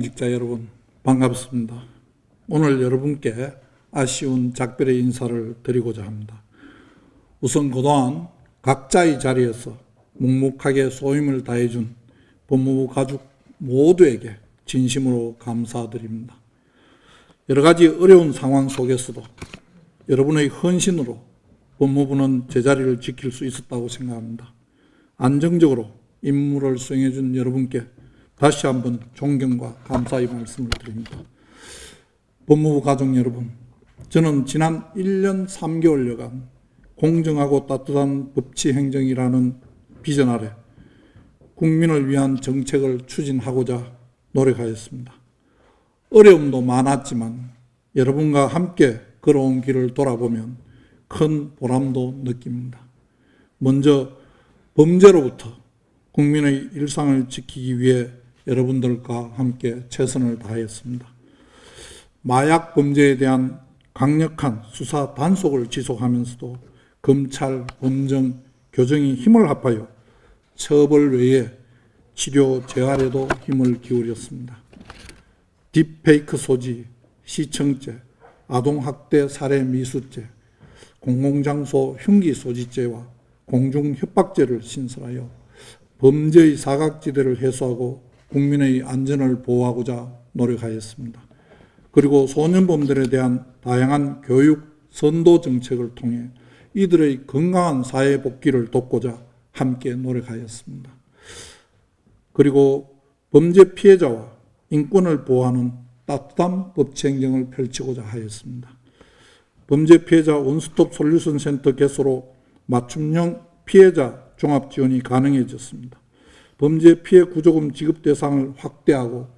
직자 여러분 반갑습니다. 오늘 여러분께 아쉬운 작별의 인사를 드리고자 합니다. 우선 그동안 각자의 자리에서 묵묵하게 소임을 다해준 법무부 가족 모두에게 진심으로 감사드립니다. 여러 가지 어려운 상황 속에서도 여러분의 헌신으로 법무부는 제자리를 지킬 수 있었다고 생각합니다. 안정적으로 임무를 수행해 준 여러분께 다시 한번 존경과 감사의 말씀을 드립니다. 법무부 가족 여러분, 저는 지난 1년 3개월여간 공정하고 따뜻한 법치 행정이라는 비전 아래 국민을 위한 정책을 추진하고자 노력하였습니다. 어려움도 많았지만 여러분과 함께 걸어온 길을 돌아보면 큰 보람도 느낍니다. 먼저 범죄로부터 국민의 일상을 지키기 위해 여러분들과 함께 최선을 다했습니다. 마약 범죄에 대한 강력한 수사 단속을 지속하면서도 검찰, 범정, 교정이 힘을 합하여 처벌 외에 치료 재활에도 힘을 기울였습니다. 딥페이크 소지, 시청죄, 아동학대 살해 미수죄, 공공장소 흉기 소지죄와 공중협박죄를 신설하여 범죄의 사각지대를 해소하고 국민의 안전을 보호하고자 노력하였습니다. 그리고 소년범들에 대한 다양한 교육, 선도 정책을 통해 이들의 건강한 사회 복귀를 돕고자 함께 노력하였습니다. 그리고 범죄 피해자와 인권을 보호하는 따뜻한 법치 행정을 펼치고자 하였습니다. 범죄 피해자 원스톱 솔루션 센터 개소로 맞춤형 피해자 종합 지원이 가능해졌습니다. 범죄 피해 구조금 지급 대상을 확대하고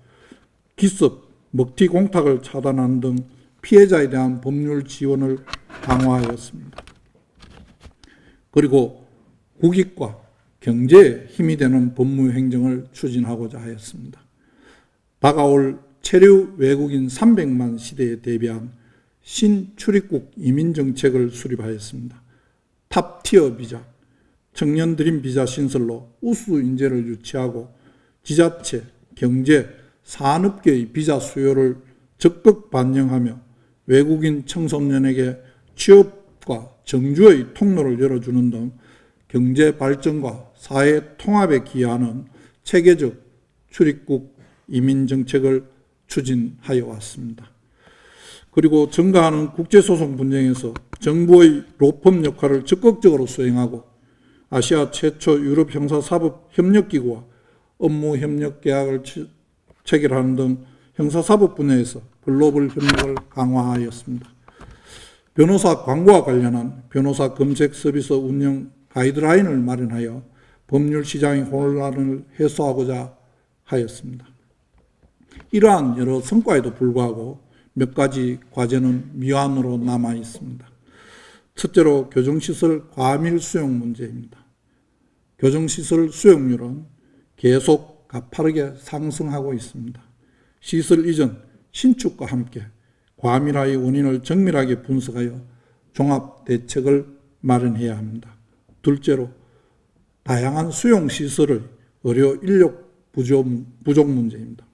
기습, 먹튀 공탁을 차단하는 등 피해자에 대한 법률 지원을 강화하였습니다. 그리고 국익과 경제에 힘이 되는 법무 행정을 추진하고자 하였습니다. 다가올 체류 외국인 300만 시대에 대비한 신출입국 이민정책을 수립하였습니다. 탑티어 비자, 청년 드림 비자 신설로 우수 인재를 유치하고 지자체, 경제, 산업계의 비자 수요를 적극 반영하며 외국인 청소년에게 취업과 정주의 통로를 열어주는 등 경제 발전과 사회 통합에 기여하는 체계적 출입국 이민 정책을 추진하여 왔습니다. 그리고 증가하는 국제소송 분쟁에서 정부의 로펌 역할을 적극적으로 수행하고 아시아 최초 유럽 형사사법 협력기구와 업무 협력 계약을 체결하는 등 형사사법 분야에서 글로벌 협력을 강화하였습니다. 변호사 광고와 관련한 변호사 검색 서비스 운영 가이드라인을 마련하여 법률 시장의 혼란을 해소하고자 하였습니다. 이러한 여러 성과에도 불구하고 몇 가지 과제는 미완으로 남아 있습니다. 첫째로 교정시설 과밀 수용 문제입니다. 교정시설 수용률은 계속 가파르게 상승하고 있습니다. 시설 이전, 신축과 함께 과밀화의 원인을 정밀하게 분석하여 종합 대책을 마련해야 합니다. 둘째로 다양한 수용시설의 의료 인력 부족 문제입니다.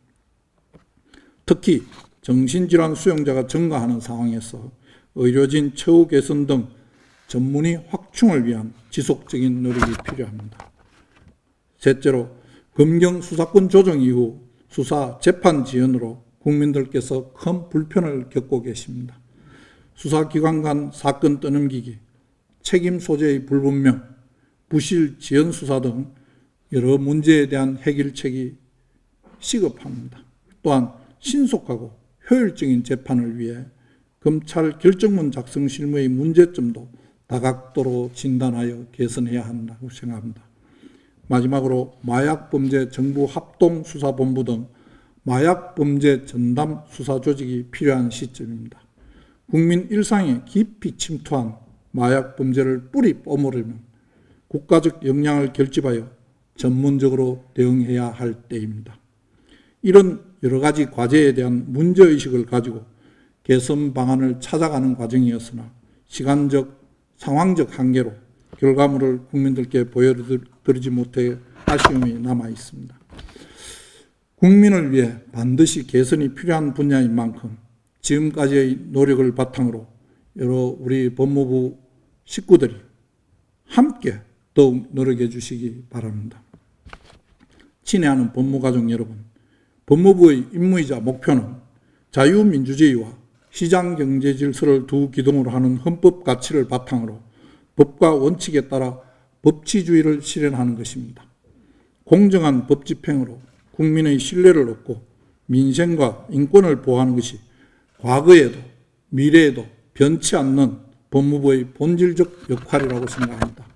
특히 정신질환 수용자가 증가하는 상황에서 의료진 처우 개선 등 전문의 확충을 위한 지속적인 노력이 필요합니다. 셋째로 검경 수사권 조정 이후 수사 재판 지연으로 국민들께서 큰 불편을 겪고 계십니다. 수사기관 간 사건 떠넘기기, 책임 소재의 불분명, 부실 지연 수사 등 여러 문제에 대한 해결책이 시급합니다. 또한 신속하고 효율적인 재판을 위해 검찰 결정문 작성 실무의 문제점도 다각도로 진단하여 개선해야 한다고 생각합니다. 마지막으로 마약범죄 정부 합동수사본부 등 마약범죄 전담 수사조직이 필요한 시점입니다. 국민 일상에 깊이 침투한 마약범죄를 뿌리 뽑으려면 국가적 역량을 결집하여 전문적으로 대응해야 할 때입니다. 이런 여러 가지 과제에 대한 문제의식을 가지고 개선 방안을 찾아가는 과정이었으나 시간적, 상황적 한계로 결과물을 국민들께 보여드리지 못해 아쉬움이 남아 있습니다. 국민을 위해 반드시 개선이 필요한 분야인 만큼 지금까지의 노력을 바탕으로 여러 우리 법무부 식구들이 함께 더욱 노력해 주시기 바랍니다. 친애하는 법무가족 여러분, 법무부의 임무이자 목표는 자유민주주의와 시장경제 질서를 두 기둥으로 하는 헌법 가치를 바탕으로 법과 원칙에 따라 법치주의를 실현하는 것입니다. 공정한 법 집행으로 국민의 신뢰를 얻고 민생과 인권을 보호하는 것이 과거에도 미래에도 변치 않는 법무부의 본질적 역할이라고 생각합니다.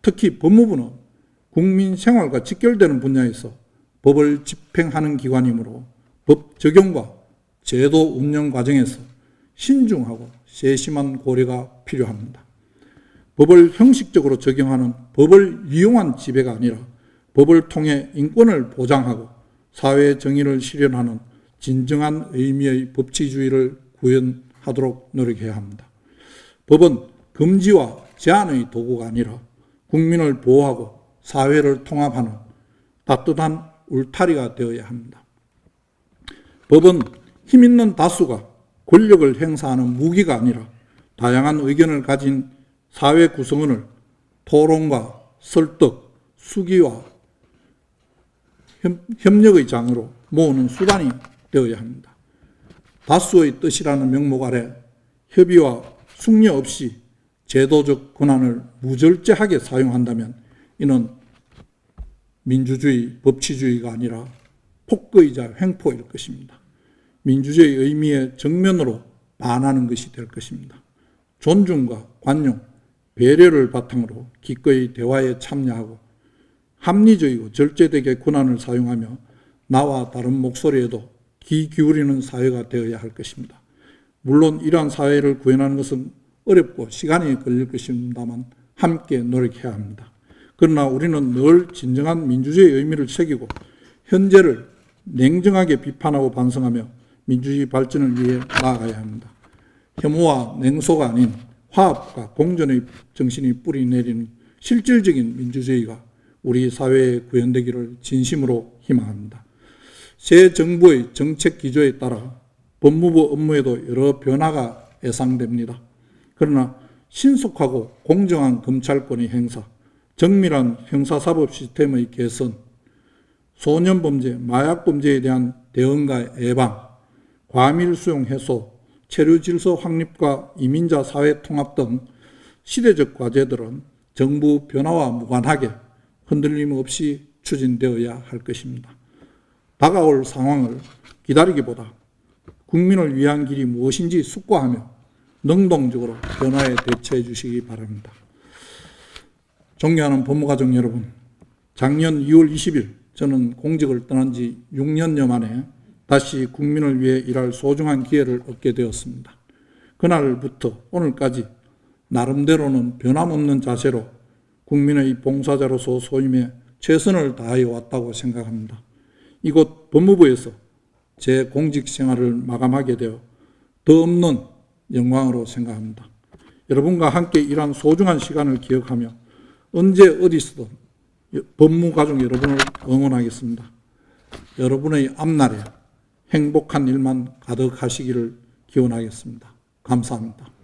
특히 법무부는 국민 생활과 직결되는 분야에서 법을 집행하는 기관이므로 법 적용과 제도 운영 과정에서 신중하고 세심한 고려가 필요합니다. 법을 형식적으로 적용하는 법을 이용한 지배가 아니라 법을 통해 인권을 보장하고 사회 정의를 실현하는 진정한 의미의 법치주의를 구현하도록 노력해야 합니다. 법은 금지와 제한의 도구가 아니라 국민을 보호하고 사회를 통합하는 따뜻한 울타리가 되어야 합니다. 법은 힘있는 다수가 권력을 행사하는 무기가 아니라 다양한 의견을 가진 사회 구성원을 토론과 설득, 수기와 협력의 장으로 모으는 수단이 되어야 합니다. 다수의 뜻이라는 명목 아래 협의와 숙려 없이 제도적 권한을 무절제하게 사용한다면 이는 민주주의, 법치주의가 아니라 폭거이자 횡포일 것입니다. 민주주의 의미의 정면으로 반하는 것이 될 것입니다. 존중과 관용, 배려를 바탕으로 기꺼이 대화에 참여하고 합리적이고 절제되게 권한을 사용하며 나와 다른 목소리에도 귀 기울이는 사회가 되어야 할 것입니다. 물론 이러한 사회를 구현하는 것은 어렵고 시간이 걸릴 것입니다만 함께 노력해야 합니다. 그러나 우리는 늘 진정한 민주주의의 의미를 새기고 현재를 냉정하게 비판하고 반성하며 민주주의 발전을 위해 나아가야 합니다. 혐오와 냉소가 아닌 화합과 공존의 정신이 뿌리내리는 실질적인 민주주의가 우리 사회에 구현되기를 진심으로 희망합니다. 새 정부의 정책 기조에 따라 법무부 업무에도 여러 변화가 예상됩니다. 그러나 신속하고 공정한 검찰권의 행사, 정밀한 형사사법 시스템의 개선, 소년범죄, 마약범죄에 대한 대응과 예방, 과밀수용 해소, 체류질서 확립과 이민자 사회 통합 등 시대적 과제들은 정부 변화와 무관하게 흔들림 없이 추진되어야 할 것입니다. 다가올 상황을 기다리기보다 국민을 위한 길이 무엇인지 숙고하며 능동적으로 변화에 대처해 주시기 바랍니다. 존경하는 법무가족 여러분, 작년 2월 20일 저는 공직을 떠난 지 6년여 만에 다시 국민을 위해 일할 소중한 기회를 얻게 되었습니다. 그날부터 오늘까지 나름대로는 변함없는 자세로 국민의 봉사자로서 소임에 최선을 다해 왔다고 생각합니다. 이곳 법무부에서 제 공직 생활을 마감하게 되어 더 없는 영광으로 생각합니다. 여러분과 함께 일한 소중한 시간을 기억하며 언제 어디서든 법무가족 여러분을 응원하겠습니다. 여러분의 앞날에 행복한 일만 가득하시기를 기원하겠습니다. 감사합니다.